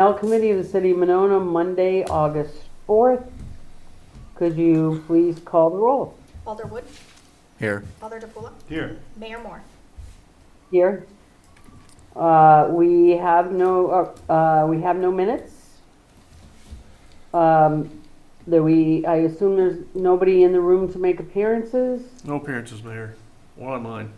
Personnel Committee of the City of Monona, Monday, August 4th. Could you please call the roll? Alder Wood. Here. Alder DePula. Here. Mayor Moore. Here. We have no minutes. I assume there's nobody in the room to make appearances. No appearances, Mayor. One online.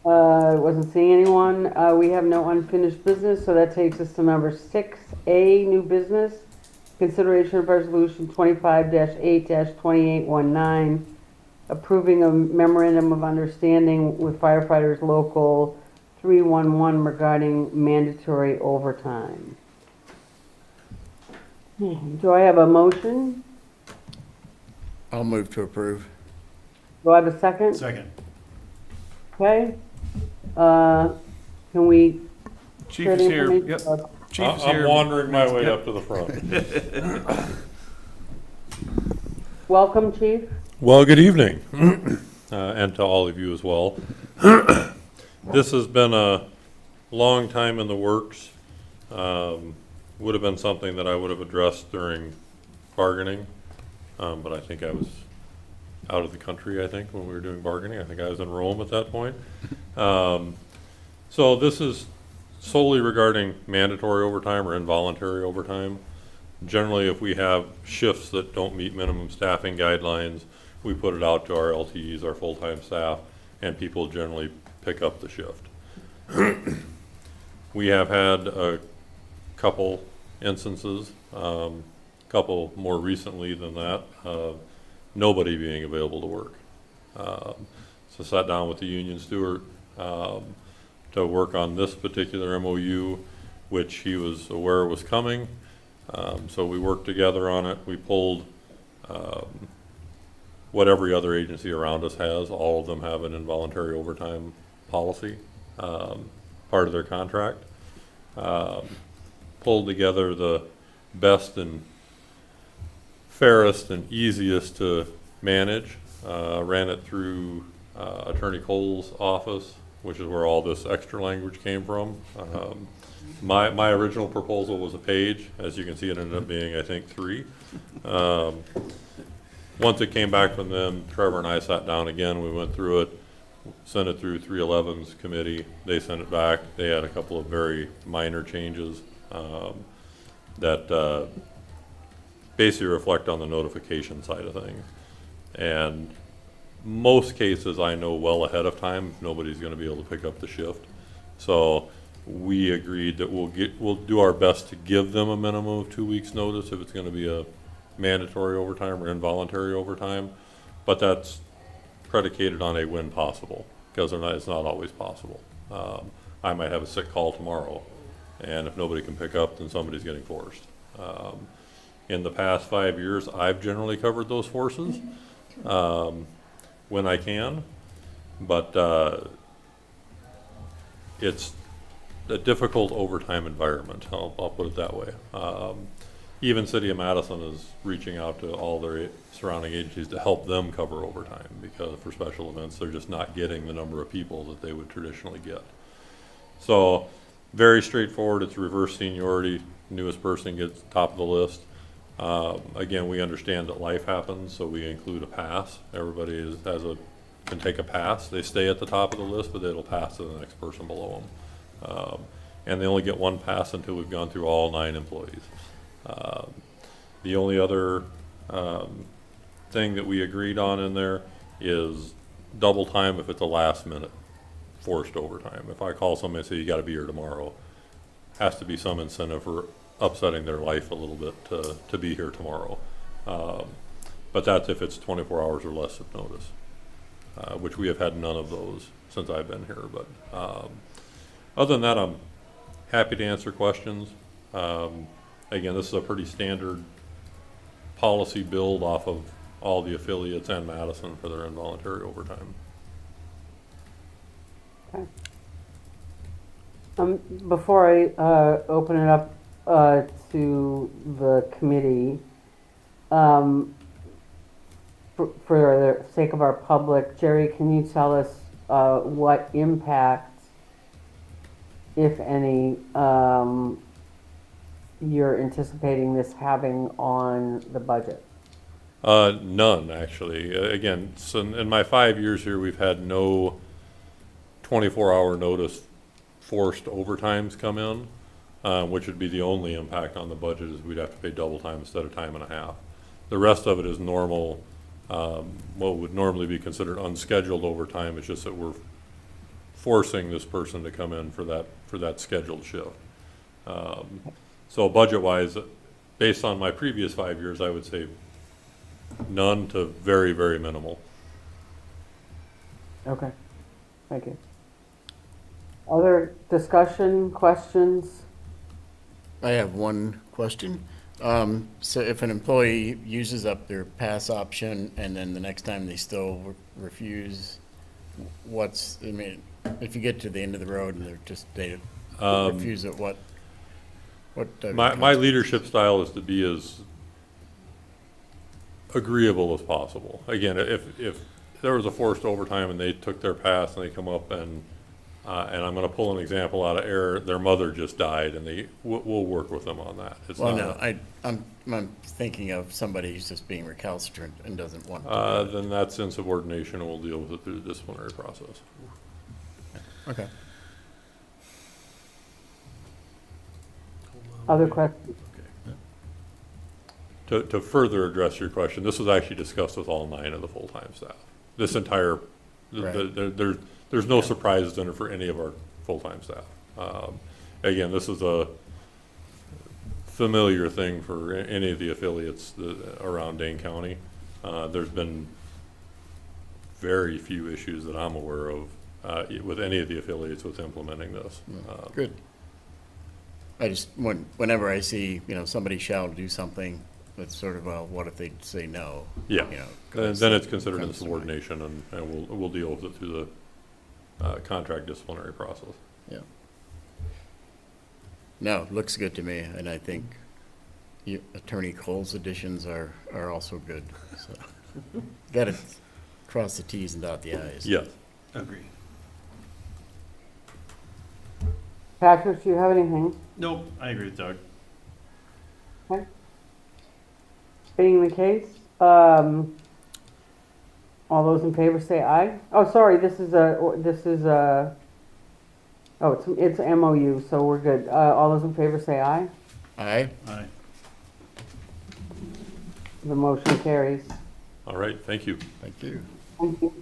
Wasn't seeing anyone. We have no unfinished business, so that takes us to number 6A, new business. Consideration of resolution 25-8-2819, approving a memorandum of understanding with firefighters local 311 regarding mandatory overtime. Do I have a motion? I'll move to approve. Do I have a second? Second. Okay. Can we? Chief share is the here. information? Yep. Chief is here. I'm wandering my way Yep. up to the front. Welcome, Chief. Well, good evening, and to all of you as well. This has been a long time in the works. Would have been something that I would have addressed during bargaining, but I think I was out of the country, I think, when we were doing bargaining. I think I was in Rome at that point. So this is solely regarding mandatory overtime or involuntary overtime. Generally, if we have shifts that don't meet minimum staffing guidelines, we put it out to our LTEs, our full-time staff, and people generally pick up the shift. We have had a couple instances, couple more recently than that, of nobody being available to work. So sat down with the union steward to work on this particular MOU, which he was aware was coming. So we worked together on it. We pulled what every other agency around us has. All of them have an involuntary overtime policy, part of their contract. Pulled together the best and fairest and easiest to manage. Ran it through Attorney Cole's office, which is where all this extra language came from. My original proposal was a page. As you can see, it ended up being, I think, 3. Once it came back from them, Trevor and I sat down again. We went through it, sent it through 311's committee. They sent it back. They had a couple of very minor changes that basically reflect on the notification side of things. And most cases I know well ahead of time if nobody's going to be able to pick up the shift. So we agreed that we'll do our best to give them a minimum of 2 weeks notice if it's going to be a mandatory overtime or involuntary overtime, but that's predicated on a when possible, because it's not always possible. I might have a sick call tomorrow, and if nobody can pick up, then somebody's getting forced. In the past 5 years, I've generally covered those forces when I can, but it's a difficult overtime environment. I'll put it that way. Even City of Madison is reaching out to all their surrounding agencies to help them cover overtime, because for special events, they're just not getting the number of people that they would traditionally get. So very straightforward. It's reverse seniority. Newest person gets top of the list. Again, we understand that life happens, so we include a pass. Everybody can take a pass. They stay at the top of the list, but it'll pass to the next person below them. And they only get one pass until we've gone through all 9 employees. The only other thing that we agreed on in there is double time if it's a last minute forced overtime. If I call somebody and say, you got to be here tomorrow, has to be some incentive for upsetting their life a little bit to be here tomorrow. But that's if it's 24 hours or less of notice, which we have had none of those since I've been here. But other than that, I'm happy to answer questions. Again, this is a pretty standard policy build off of all the affiliates and Madison for their involuntary overtime. Okay. Before I open it up to the committee, for the sake of our public, Jerry, can you tell us what impact, if any, you're anticipating this having on the budget? None, actually. Again, so in my 5 years here, we've had no 24-hour notice forced overtimes come in, which would be the only impact on the budget is we'd have to pay double time instead of time and a half. The rest of it is normal, what would normally be considered unscheduled overtime. It's just that we're forcing this person to come in for that scheduled shift. So budget-wise, based on my previous 5 years, I would say none to very, very minimal. Okay, thank you. Other discussion, questions? I have one question. So if an employee uses up their pass option and then the next time they still refuse, I mean, if you get to the end of the road and they refuse it, what? My leadership style is to be as agreeable as possible. Again, if there was a forced overtime and they took their pass and they come up and I'm going to pull an example out of air, their mother just died, and we'll work with them on that. It's Well, not no, I'm thinking of somebody who's just being recalcitrant and doesn't want to. then that's insubordination, and we'll deal with it through the disciplinary process. Okay. Other questions? To further address your question, this was actually discussed with all 9 of the full-time staff. This entire, Right. there's no surprises in it for any of our full-time staff. Again, this is a familiar thing for any of the affiliates around Dane County. There's been very few issues that I'm aware of with any of the affiliates with implementing this. Good. I just, whenever I see, somebody shall do something, it's sort of, well, what if they say no? Yeah, You know, and then it's considered comes to mind. insubordination, and we'll deal with it through the contract disciplinary process. Yeah. No, looks good to me, and I think Attorney Cole's additions are also good. So got to cross the Ts and dot the Is. Yes. Agree. Patrick, do you have anything? Nope, I agree with Doug. Okay. Being the case, all those in favor say aye. Oh, sorry, it's MOU, so we're good. All those in favor say aye. Aye. Aye. The motion carries. All right, thank you. Thank you. Thank you.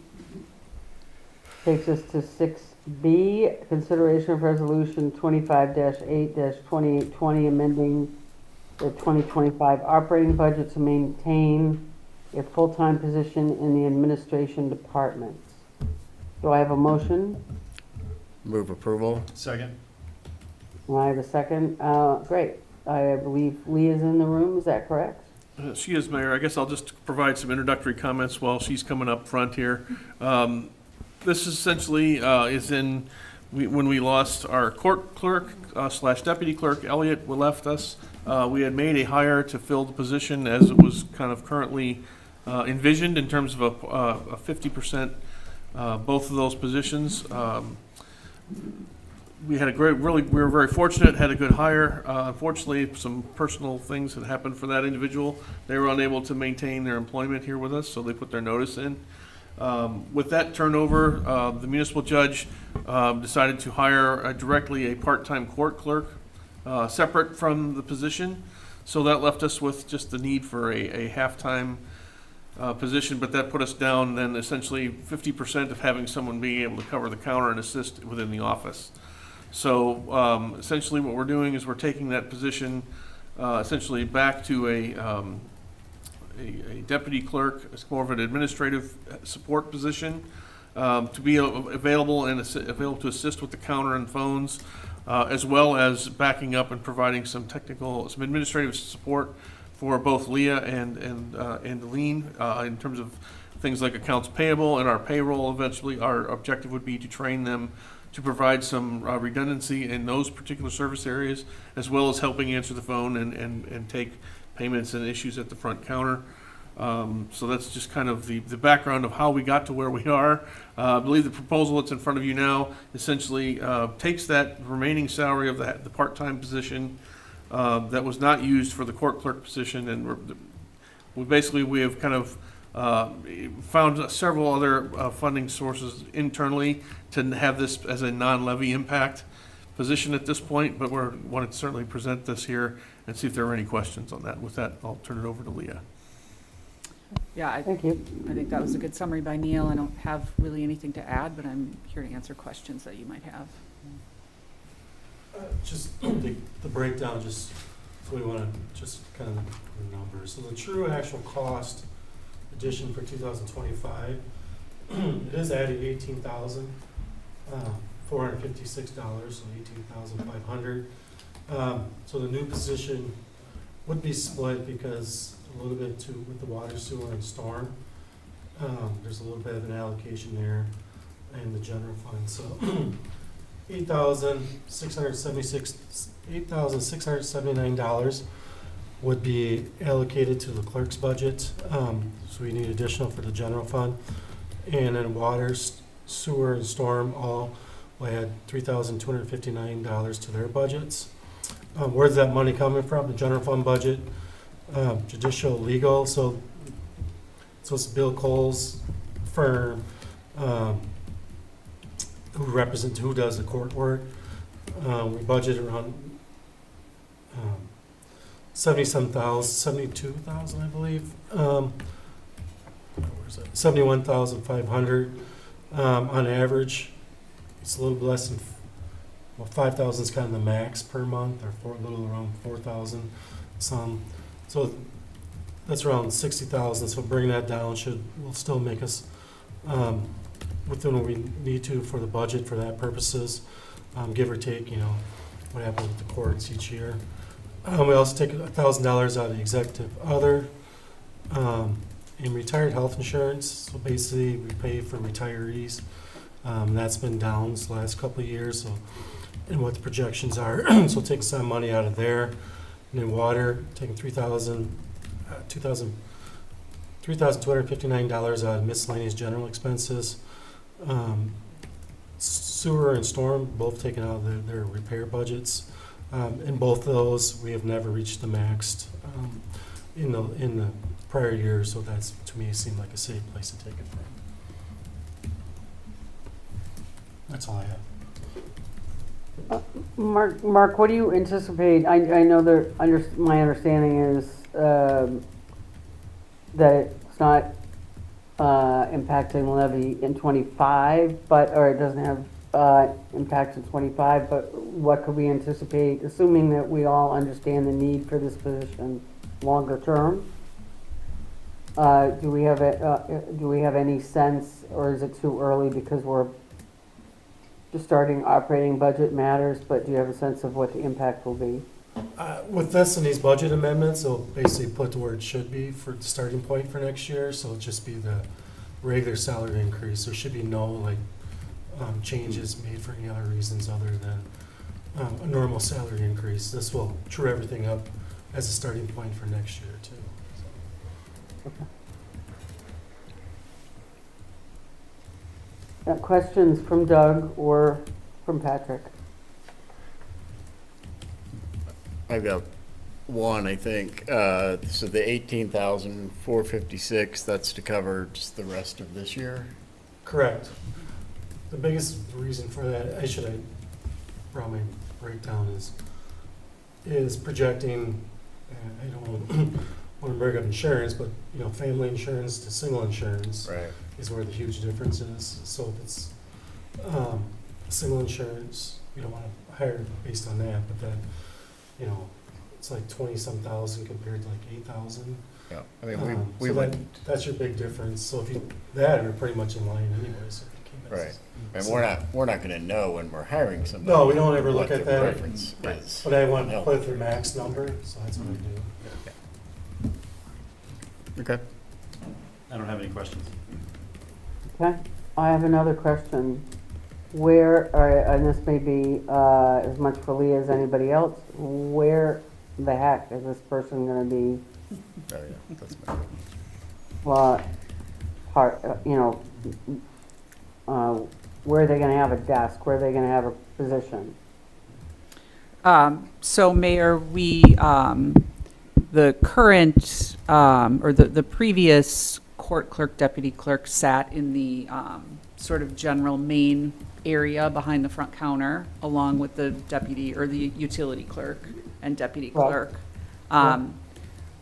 Takes us to 6B, consideration of resolution 25-8-2820, amending the 2025 operating budget to maintain a full-time position in the administration department. Do I have a motion? Move approval. Second. And I have a second. Great. I believe Lee is in the room. Is that correct? She is, Mayor. I guess I'll just provide some introductory comments while she's coming up front here. This essentially when we lost our court clerk / deputy clerk, Elliot left us. We had made a hire to fill the position as it was kind of currently envisioned in terms of a 50% both of those positions. We had we were very fortunate, had a good hire. Unfortunately, some personal things had happened for that individual. They were unable to maintain their employment here with us, so they put their notice in. With that turnover, the municipal judge decided to hire directly a part-time court clerk, separate from the position. So that left us with just the need for a half-time position, but that put us down then essentially 50% of having someone being able to cover the counter and assist within the office. So essentially what we're doing is we're taking that position essentially back to a deputy clerk. It's more of an administrative support position to be available and available to assist with the counter and phones, as well as backing up and providing some administrative support for both Leah and Lean in terms of things like accounts payable and our payroll. Eventually, our objective would be to train them to provide some redundancy in those particular service areas, as well as helping answer the phone and take payments and issues at the front counter. So that's just kind of the background of how we got to where we are. I believe the proposal that's in front of you now essentially takes that remaining salary of the part-time position, that was not used for the court clerk position, and we have kind of found several other funding sources internally to have this as a non-levy impact position at this point, but we want to certainly present this here and see if there are any questions on that. With that, I'll turn it over to Leah. Yeah, Thank you. I think that was a good summary by Neil. I don't have really anything to add, but I'm here to answer questions that you might have. Just the breakdown, just so we want to just kind of the numbers. So the true actual cost addition for 2025, it is adding $18,456, so $18,500. So the new position would be split because a little bit too with the water, sewer, and storm. There's a little bit of an allocation there in the general fund. So $8,679 would be allocated to the clerk's budget. So we need additional for the general fund. And then water, sewer, and storm all will add $3,259 to their budgets. Where's that money coming from? The general fund budget, judicial, legal. So it's Bill Cole's firm, who does the court work. We budget around 72,000, I believe. 71,500 on average. It's a little less than 5,000 is kind of the max per month, or a little around 4,000 some. So that's around 60,000. So bringing that down will still make us within what we need to for the budget for that purposes, give or take, what happens with the courts each year. We also take $1,000 out of the executive other, and retired health insurance. So basically, we pay for retirees. That's been down this last couple of years. So, and what the projections are. So take some money out of there. And then water, taking $3,259 out of miscellaneous general expenses. Sewer and storm both taken out of their repair budgets. In both of those, we have never reached the maxed in the prior years, so that's, to me, seemed like a safe place to take it from. That's all I have. Mark, what do you anticipate? I know my understanding is that it's not impacting levy in 25, or it doesn't have impact in 25, but what could we anticipate, assuming that we all understand the need for this position longer term? Do we have any sense, or is it too early because we're just starting operating budget matters, but do you have a sense of what the impact will be? With this and these budget amendments, it'll basically put to where it should be for the starting point for next year. So it'll just be the regular salary increase. There should be no changes made for any other reasons other than a normal salary increase. This will true everything up as a starting point for next year too. Questions from Doug or from Patrick? I've got one, I think. So the 18,456, that's to cover just the rest of this year? Correct. The biggest reason for that, I probably break down is projecting, I don't want to bring up insurance, but family insurance to single insurance. Right. Is where the huge difference is. So if it's single insurance, we don't want to hire based on that, but then, it's like 20-some thousand compared to like 8,000. Yeah, I mean, we so went, that's your big difference. So if you're pretty much in line anyway. So if you came in right, and we're not gonna know when we're hiring somebody. No, we don't ever what look at their that. preference is. But I want to put the max number, so that's what I do. Okay. I don't have any questions. Okay, I have another question. And this may be as much for Leah as anybody else, where the heck is this person going to be? Oh, yeah, that's my Where are they going to have a desk? Where are they going to have a position? So Mayor, the current, or the previous court clerk, deputy clerk sat in the sort of general main area behind the front counter, along with the deputy, or the utility clerk and deputy Right. clerk.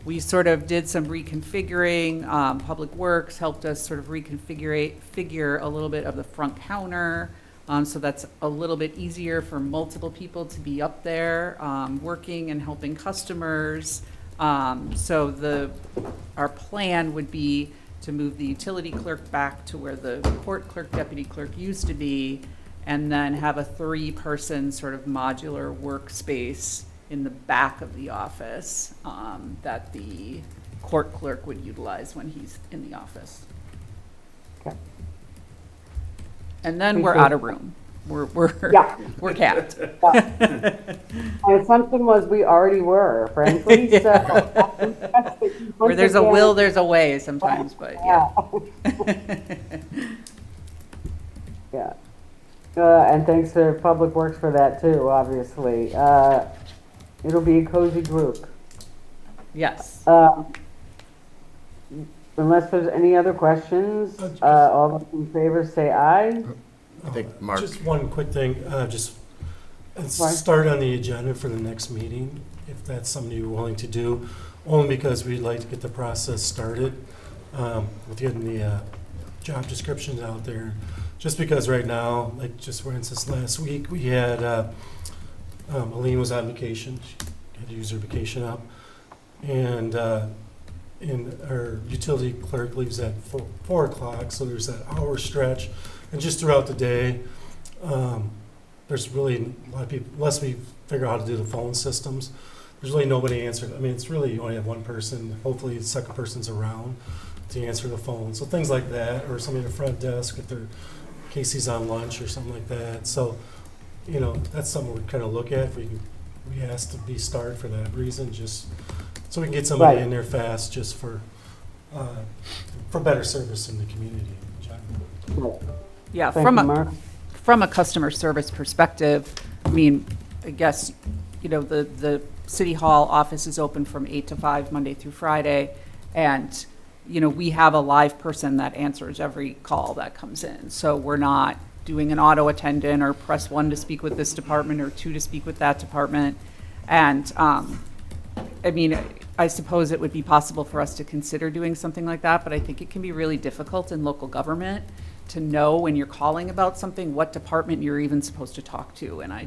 We sort of did some reconfiguring. Public Works helped us sort of figure a little bit of the front counter. So that's a little bit easier for multiple people to be up there, working and helping customers. So our plan would be to move the utility clerk back to where the court clerk, deputy clerk used to be, and then have a 3-person sort of modular workspace in the back of the office, that the court clerk would utilize when he's in the office. Okay. And then we're out of room. Yeah. We're capped. My assumption was we already were, frankly, so. Where there's a will, there's a way sometimes, but yeah. Yeah. And thanks to Public Works for that too, obviously. It'll be a cozy group. Yes. Unless there's any other questions, all those in favor say aye. I think Mark, Just one quick thing, it's Right. start on the agenda for the next meeting, if that's something you're willing to do, only because we'd like to get the process started, with getting the, job descriptions out there. Just because right now, like just for instance, last week, we had, Aline was on vacation, she had to use her vacation up, and, our utility clerk leaves at 4 o'clock, so there's that hour stretch. And just throughout the day, there's really a lot of people, unless we figure out how to do the phone systems, there's really nobody answering. I mean, it's really, you only have one person, hopefully the second person's around to answer the phone. So things like that, or somebody at the front desk if they're, in case he's on lunch or something like that. So, you know, that's something we kind of look at. If we asked to be starred for that reason, just so we can get somebody Right. in there fast, just for better service in the community. Yeah, Thank from you, a, Mark. from a customer service perspective, I mean, I guess, you know, the city hall office is open from 8 to 5, Monday through Friday. And, you know, we have a live person that answers every call that comes in. So we're not doing an auto attendant or press 1 to speak with this department or 2 to speak with that department. And, I mean, I suppose it would be possible for us to consider doing something like that, but I think it can be really difficult in local government to know when you're calling about something, what department you're even supposed to talk to. And I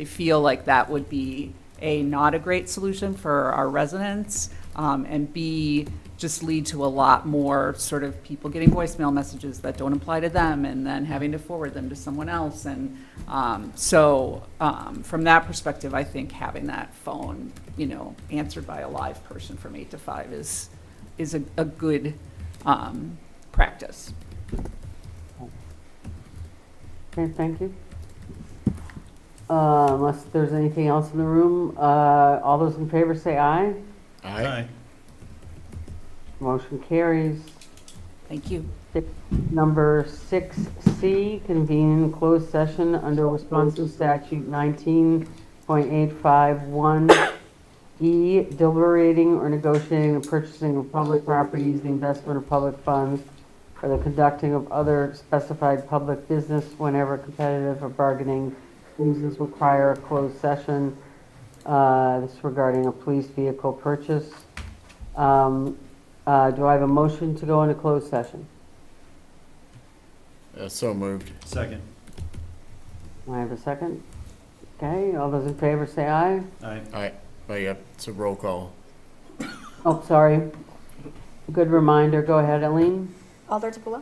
feel like that would be not a great solution for our residents, and B, just lead to a lot more sort of people getting voicemail messages that don't apply to them and then having to forward them to someone else. And so from that perspective, I think having that phone, you know, answered by a live person from 8 to 5 is a good practice. Okay, thank you. Unless there's anything else in the room, all those in favor say aye. aye. Motion carries. Thank you. Number 6C, convene in closed session under Wisconsin statute 19.851E, deliberating or negotiating the purchasing of public properties, the investment of public funds, or the conducting of other specified public business whenever competitive or bargaining reasons require a closed session. This is regarding a police vehicle purchase. Do I have a motion to go into closed session? So moved. Second. Do I have a second? Okay, all those in favor say aye. Aye. Aye. Oh, yeah, it's a roll call. Oh, sorry. Good reminder. Go ahead, Eileen. Alder Tapula,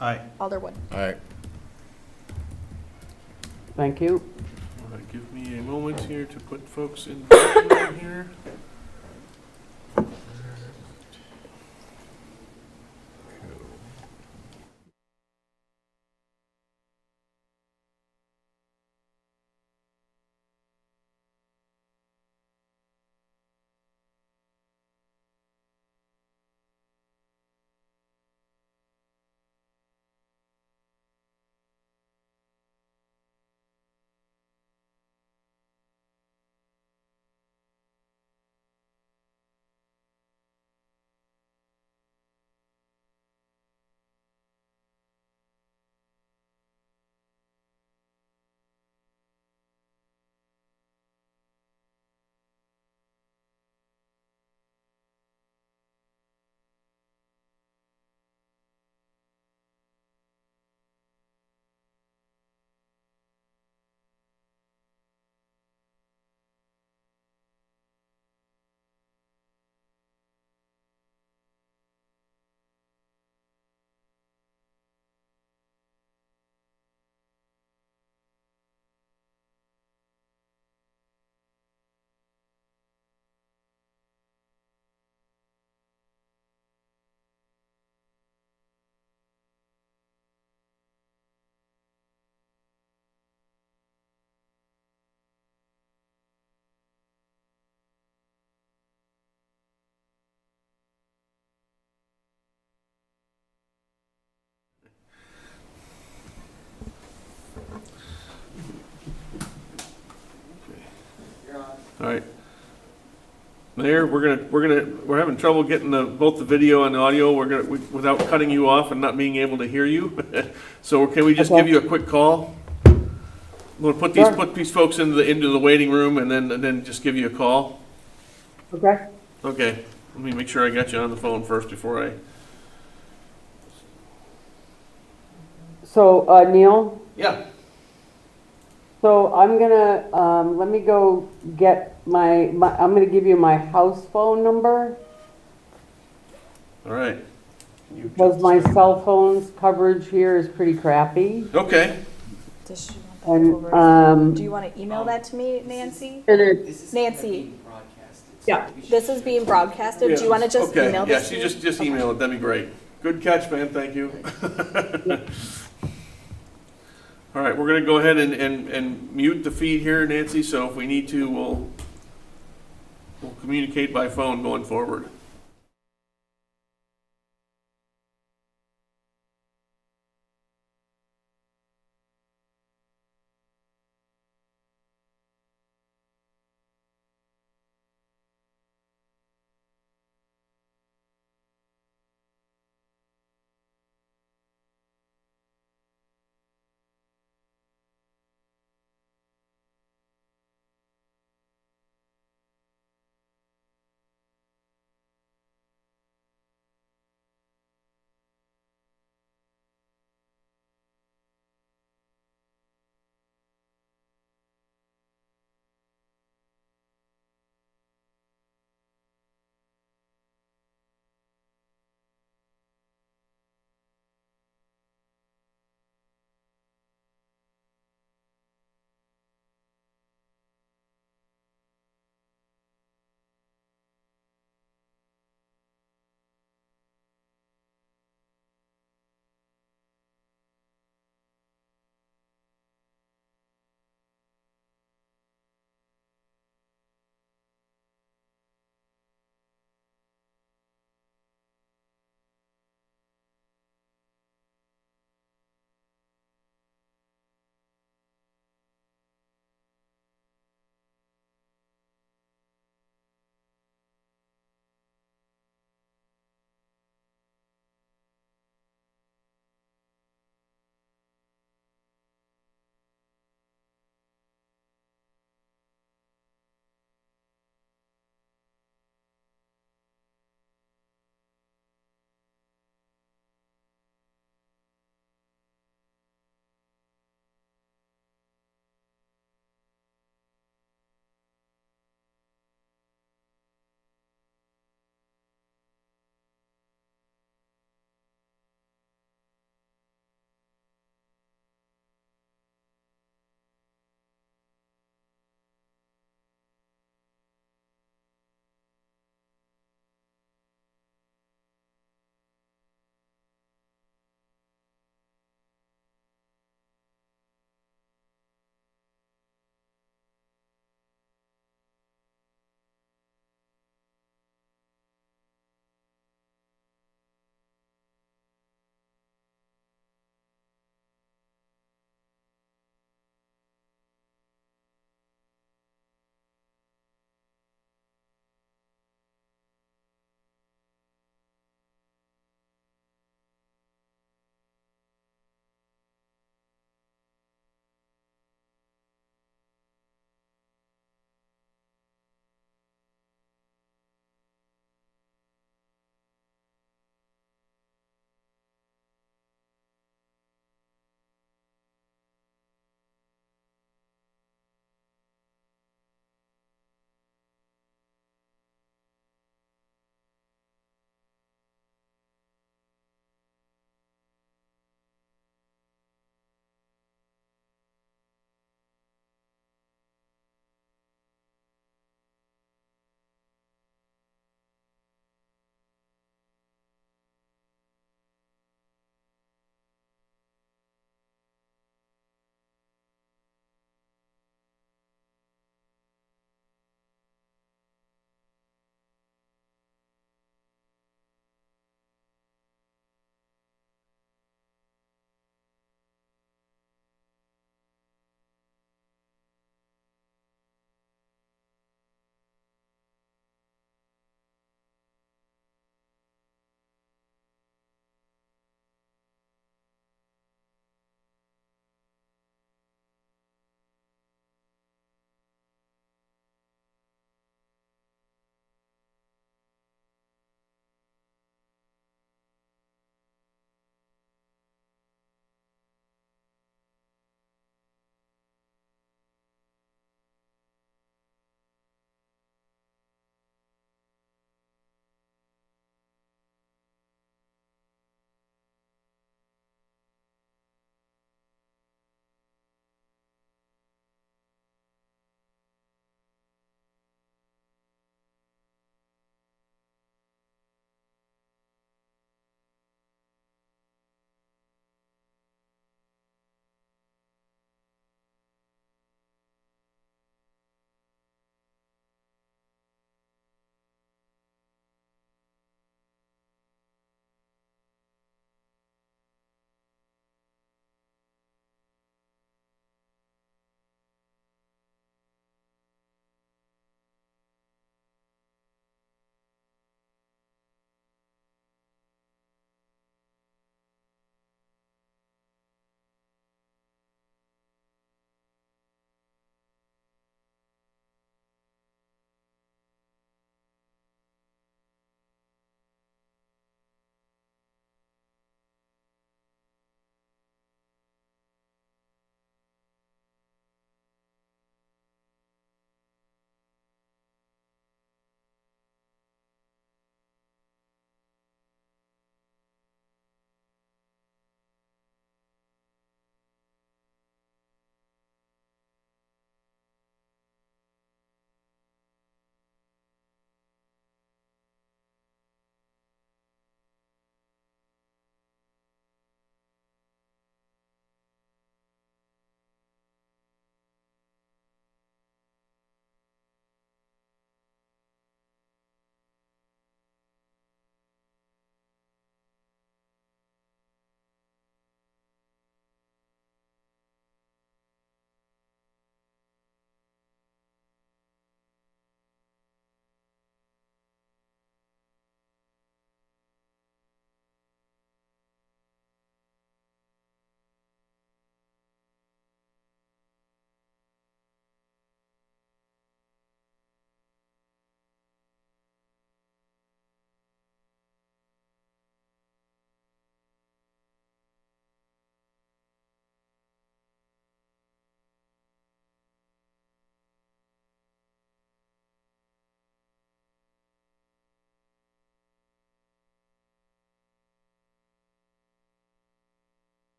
Aye. Alder Wood. Aye. Thank you. All right, give me a moment here to put folks in here. All right. Mayor, we're having trouble getting both the video and the audio. Without cutting you off and not being able to hear you. So can we just Okay. give you a quick call? We'll put Sure. these folks into the waiting room and then just give you a call. Okay. Okay, let me make sure I got you on the phone first before I. So, Neil, Yeah. so I'm gonna, let me go get I'm gonna give you my house phone number, All right. because my cell phone's coverage here is pretty crappy. Okay. Does she want that And, over? Do you want to email that to me, Nancy? and it's, Nancy, yeah, this is being broadcasted. Do you want to just Okay, email yeah, this to she me? just email it. That'd be great. Good catch, man. Thank you. All right, we're gonna go ahead and mute the feed here, Nancy. So if we need to, we'll communicate by phone going forward.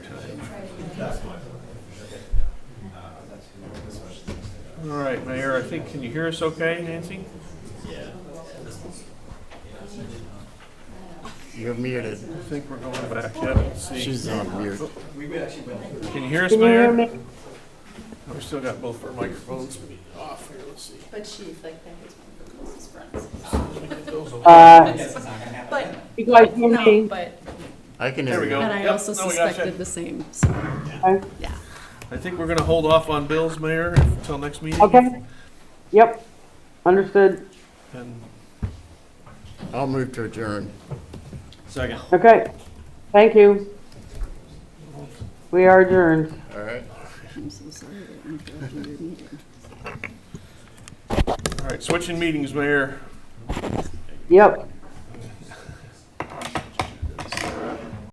tonight. All right, Mayor, I think, can you hear us okay, Nancy? You're muted. I think we're going back, yeah, let's see. She's on mute. Can you hear us, Can you hear Mayor? me? We still got both our microphones off here, let's see. But Chief, like, that is one of her closest friends. You guys hear No, me? but, I can There hear we you. go. and I Yep, also no, we got you. suspected the same, so, Okay. yeah. I think we're gonna hold off on bills, Mayor, until next meeting. Okay. Yep, understood. And I'll move to adjourn. Second. Okay, thank you. We are adjourned. All right. I'm so sorry to interrupt your meeting. All right, switching meetings, Mayor. Yep.